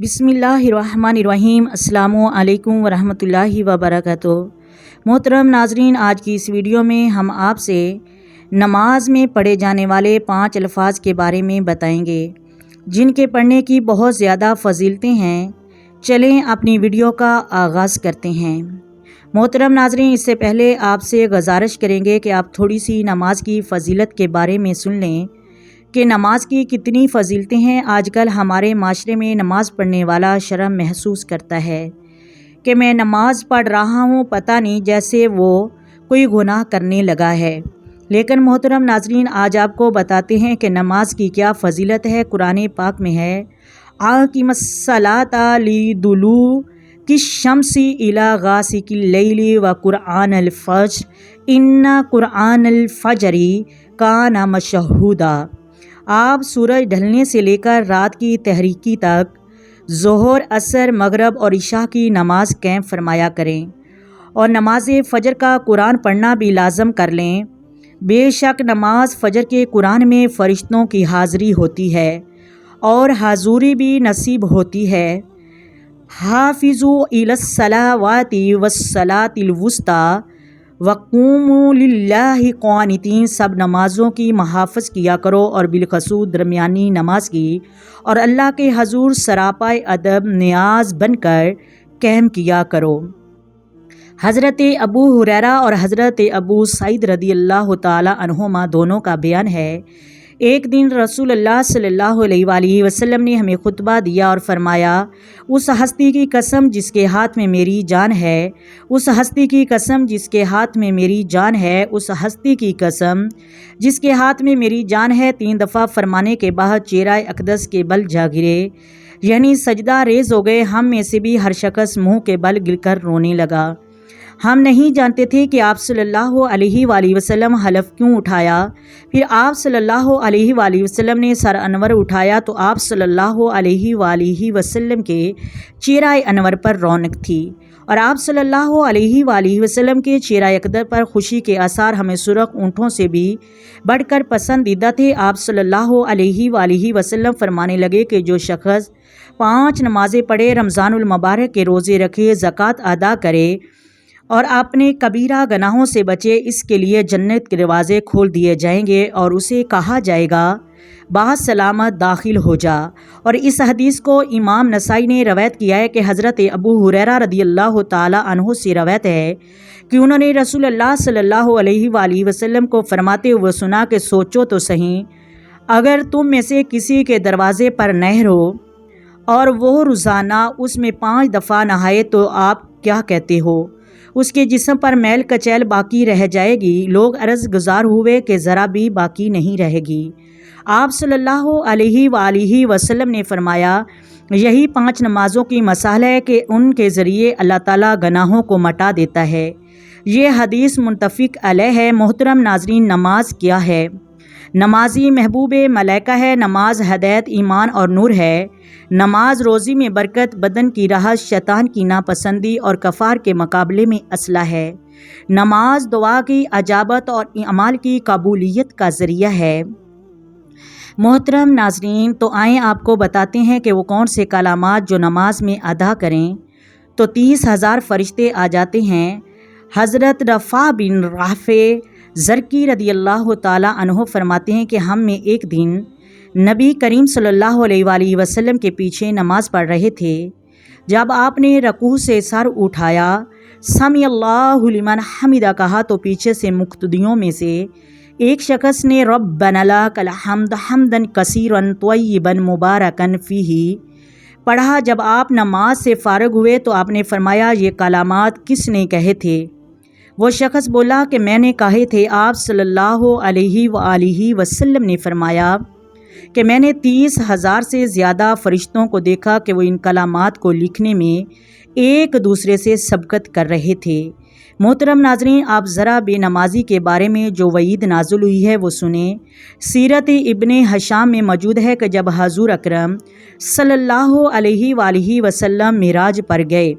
बिस्मिल्लाहिर्रहमानिर्रहीम। अस्सलामु अलैकुम वरहमतुल्लाहि वबरकातुहू। मोहतरम नाजरीन, आज की इस वीडियो में हम आपसे नमाज में पढ़े जाने वाले 5 अल्फाज के बारे में बताएंगे जिनके पढ़ने की बहुत ज़्यादा फजीलतें हैं। चलें अपनी वीडियो का आगाज़ करते हैं। मोहतरम नाजरीन, इससे पहले आपसे गुजारिश करेंगे कि आप थोड़ी सी नमाज की फ़जीलत के बारे में सुन लें कि नमाज की कितनी फ़जीलतें हैं। आजकल हमारे माशरे में नमाज़ पढ़ने वाला शर्म महसूस करता है कि मैं नमाज़ पढ़ रहा हूँ, पता नहीं जैसे वो कोई गुनाह करने लगा है। लेकिन मोहतरम नाजरीन, आज आपको बताते हैं कि नमाज की क्या फ़जीलत है। कुरान पाक में है, आक़िमस्सलाता लिदुलू किश्शम्सी इला गासिकिल लैली व कुरआनल फ़ज्र इन्ना कुरआनल फ़ज्रि काना मशहूदा। आप सूरज ढलने से लेकर रात की तहरीकी तक ज़ोहर, असर, मगरब और इशा की नमाज क़ायम फरमाया करें और नमाज फ़जर का कुरान पढ़ना भी लाजम कर लें। बेशक नमाज फ़जर के कुरान में फ़रिश्तों की हाज़िरी होती है और हाज़ूरी भी नसीब होती है। हाफ़िज़ू इलस्सलावाति वस्सलातिल वुस्ता वक़ूमू लिल्लाहि क़ानितीन। सब नमाज़ों की मुहाफ़ज़ किया करो और बिलखसूस दरमियानी नमाज की और अल्लाह के हजूर सरापाए अदब नियाज बनकर क़याम किया करो। हज़रत अबू हुरैरा और हज़रत अबू सईद रज़ियल्लाहु ताला अन्हुमा दोनों का बयान है, एक दिन रसूलुल्लाह सल्लल्लाहु अलैहि वसल्लम ने हमें खुतबा दिया और फरमाया, उस हस्ती की कसम जिसके हाथ में मेरी जान है, उस हस्ती की कसम जिसके हाथ में मेरी जान है, उस हस्ती की कसम जिसके हाथ में मेरी जान है। 3 दफ़ा फरमाने के बाद चेहरा अक़दस के बल जा गिरे, यानी सजदा रेज़ हो गए। हम में से भी हर शख्स मुँह के बल गिरकर रोने लगा। हम नहीं जानते थे कि आप सल्लल्लाहु अलैहि वसल्लम हलफ क्यों उठाया। फिर आप सल्लल्लाहु अलैहि वसल्लम ने सर अनवर उठाया तो आप सल्लल्लाहु अलैहि वसल्लम के चेहरा अनवर पर रौनक थी और आप सल्लल्लाहु अलैहि वसल्लम के चेहरा अक़दस पर खुशी के आसार हमें सुर्ख ऊँटों से भी बढ़कर पसंदीदा थे। आप सल्लल्लाहु अलैहि वसल्लम फरमाने लगे कि जो शख्स 5 नमाज़ें पढ़े, रमज़ानुल मुबारक के रोज़े रखे, ज़कात अदा करे और अपने कबीरा गुनाहों से बचे, इसके लिए जन्नत के दरवाज़े खोल दिए जाएंगे और उसे कहा जाएगा बासलामत दाखिल हो जा। और इस हदीस को इमाम नसाई ने रवायत किया है कि हज़रत अबू हुरैरा रज़ियल्लाहु ताला अन्हु से रवायत है कि उन्होंने रसूलुल्लाह सल्लल्लाहु अलैहि वसल्लम को फरमाते हुए सुना कि सोचो तो सही, अगर तुम में से किसी के दरवाज़े पर नहर हो और वो रोज़ाना उसमें 5 दफ़ा नहाए तो आप क्या कहते हो? उसके जिस्म पर मैल कचैल बाकी रह जाएगी। लोग अर्ज़ गुज़ार हुए कि ज़रा भी बाकी नहीं रहेगी। आप सल्लल्लाहु अलैहि वसल्लम ने फरमाया, यही 5 नमाज़ों की मसाल है कि उनके ज़रिए अल्लाह ताला गुनाहों को मिटा देता है। ये हदीस मुत्तफ़िक़ अलैह है। मोहतरम नाज़रीन, नमाज क्या है? नमाजी महबूब मलाइका है। नमाज हदायत, ईमान और नूर है। नमाज रोज़ी में बरकत, बदन की राहत, शैतान की नापसंदी और कफ़ार के मुकाबले में असला है। नमाज दुआ की अजाबत और अमाल की कबूलियत का ज़रिया है। मोहतरम नाज़रीन, तो आएँ आपको बताते हैं कि वो कौन से कलामात जो नमाज में अदा करें तो 30,000 फ़रिश्ते आ जाते हैं। हज़रत रफ़ा बिन राफ़े ज़रकी रज़ियल्लाहु ताला अन्हु फरमाते हैं कि हम में एक दिन नबी करीम सल्लल्लाहु अलैहि वसल्लम के पीछे नमाज़ पढ़ रहे थे। जब आपने रकूह से सर उठाया, समी अल्लाहु लिमन हमिदा कहा तो पीछे से मुक़्तदियों में से एक शख्स ने रब्बना लकल हम्द हम्दन कसीरन तय्यिबन मुबारकन फ़ीही पढ़ा। जब आप नमाज से फ़ारिग हुए तो आपने फरमाया, ये कलामात किसने कहे थे? वो शख्स बोला कि मैंने कहे थे। आप सल्लल्लाहु अलैहि वसल्लम ने फरमाया कि मैंने 30,000 से ज़्यादा फ़रिश्तों को देखा कि वो इन कलामात को लिखने में एक दूसरे से सबकत कर रहे थे। मोहतरम नाज़रीन, आप ज़रा बेनमाजी के बारे में जो वईद नाज़िल हुई है वो सुने। सीरत इब्ने हशाम में मौजूद है कि जब हजूर अकरम सल्लल्लाहु अलैहि वसल्लम मिराज पर गए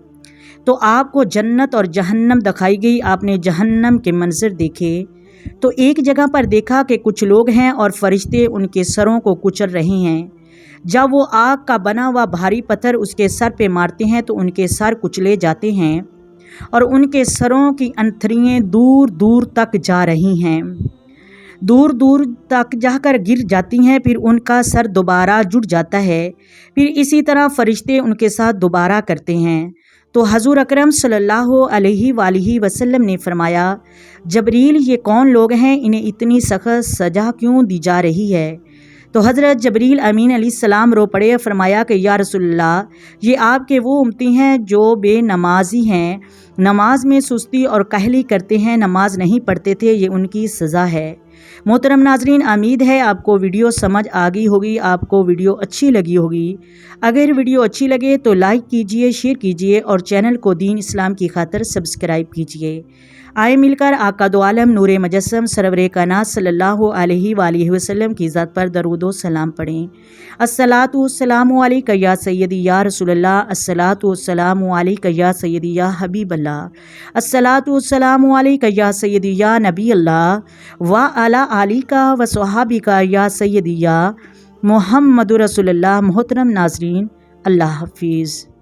तो आपको जन्नत और जहन्नम दिखाई गई। आपने जहन्नम के मंजर देखे तो एक जगह पर देखा कि कुछ लोग हैं और फरिश्ते उनके सरों को कुचल रहे हैं। جب وہ آگ کا بنا ہوا بھاری پتھر اس کے سر پہ مارتے ہیں تو ان کے سر کچلے جاتے ہیں اور ان کے سروں کی انتھڑیاں دور دور تک جا رہی ہیں، دور دور تک جا کر گر جاتی ہیں، پھر ان کا سر دوبارہ جڑ جاتا ہے، پھر اسی طرح فرشتے ان کے ساتھ دوبارہ کرتے ہیں۔ تو حضور اکرم صلی اللہ علیہ وآلہ وسلم نے فرمایا، جبریل یہ کون لوگ ہیں، انہیں اتنی سخت سزا کیوں دی جا رہی ہے؟ تو حضرت جبریل امین علیہ السلام رو پڑے، فرمایا کہ یا رسول اللہ، یہ آپ کے وہ امتی ہیں جو بے نمازی ہیں، نماز میں سستی اور کاہلی کرتے ہیں، نماز نہیں پڑھتے تھے، یہ ان کی سزا ہے۔ محترم ناظرین، امید ہے آپ کو ویڈیو سمجھ آ گئی ہوگی، آپ کو ویڈیو اچھی لگی ہوگی۔ اگر ویڈیو اچھی لگے تو لائک کیجئے، شیئر کیجئے اور چینل کو دین اسلام کی خاطر سبسکرائب کیجئے۔ آئے مل کر آقا دو عالم نور مجسم سرور کائنات صلی اللہ علیہ وآلہ وسلم کی ذات پر درود و سلام پڑھیں۔ الصلاۃ والسلام علیک یا سیدی یا رسول اللہ، الصلاۃ والسلام علیک یا سیدی یا حبیب اللہ، الصلاۃ والسلام علیک یا سیدی یا نبی اللہ وعلی آلک و صحابک یا سیدی یا محمد رسول اللہ۔ محترم ناظرین، اللہ حافظ۔